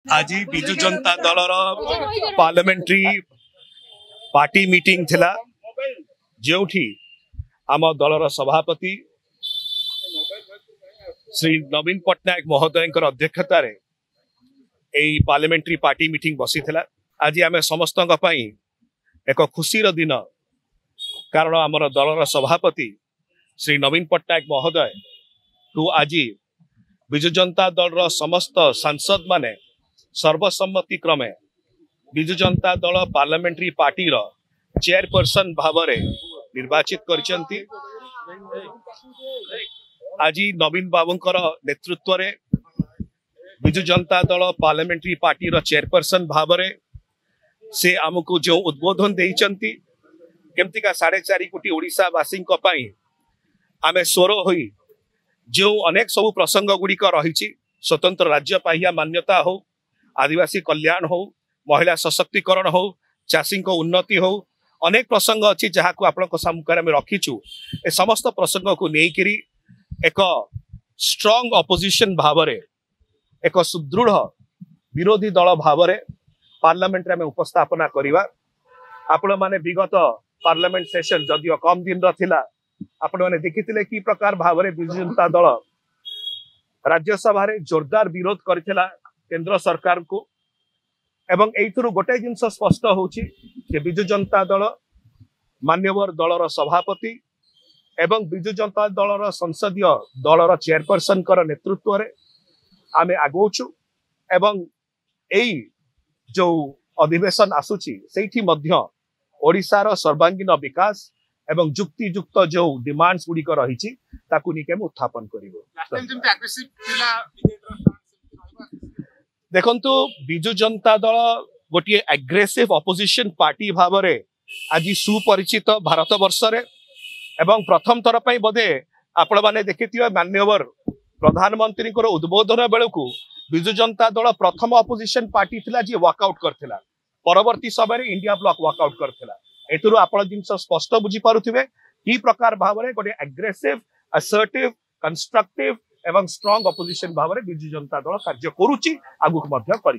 आज विजु जनता दलर parliamentary party meeting थिला जोठी आम दलर सभापति श्री नवीन पट्टनायक महोदय अध्यक्षतार पार्लियामेंट्री पार्टी मीटिंग बसी थिला। आज आम समस्त एक खुशीर दिन कारण आमर दलर सभापति श्री नवीन पट्टनायक महोदय को आज विजु जनता दल समस्त सांसद माने सर्वसम्मति क्रमे विजु जनता दल पार्लियामेंट्री पार्टी रो चेयरपर्सन भाव निर्वाचित करचंती। आज नवीन बाबूंकर नेतृत्व रे विजु जनता दल पार्लियामेंट्री पार्टी रो चेयरपर्सन भाव से आमको जो उद्बोधन देइचंती केमती का 4.5 कोटी ओडिशावासी आमे स्वर होई जो अनेक सब प्रसंग गुड़िक रही स्वतंत्र राज्य पाहिया मान्यता हो, आदिवासी कल्याण हो, महिला सशक्तिकरण हो, चाषी को उन्नति हो, अनेक प्रसंग अच्छी जहाँ को आपण सम्मुखें रखीचु। ए समस्त प्रसंग को लेकिरी एक स्ट्रॉन्ग अपोजिशन भाव एक सुदृढ़ विरोधी दल भाव पार्लियामेंट में उपस्थापना करवा। आपण माने विगत पार्लियामेंट सेशन जदियो कम दिन रहा आपण मैंने देखिथिले कि प्रकार भाव विजु जनता दल राज्यसभा जोरदार विरोध करथिला केंद्र सरकार को। एवं एइथुरु गोटे जिनस स्पष्ट होछि कि विजु जनता दल मान्यवर दलर सभापति एवं विजु जनता दलर संसदीय दलर चेयरपर्सन कर नेतृत्व रे आमे आगोछु। एवं एई जो अधिवेशन आसुछि सेठी मध्य ओडिशार सर्वांगीन विकास एवं जुक्तियुक्त जो डिमांड्स गुड़िक रही उत्थापन देखंतु विजु जनता दल गोटे एग्रेसिव अपोजिशन पार्टी भाव आज सुपरिचित भारत वर्ष एवं प्रथम थर पर बोधे आपण मैंने देखिए मान्यवर प्रधानमंत्री उद्बोधन बेलू विजु जनता दल प्रथम अपोजिशन पार्टी थिला जी वॉकआउट करथिला। परवर्ती समय इंडिया ब्लॉक वॉकआउट करथिला। एतुरु आपण जिनस स्पष्ट बुझी पारुथिबे कि प्रकार भाव गोटे एग्रेसिव असर्टिव कंस्ट्रक्टिव एवं स्ट्रॉन्ग अपोजिशन भाव विजु जनता दल कार्य करुची आगुक मध्य करी।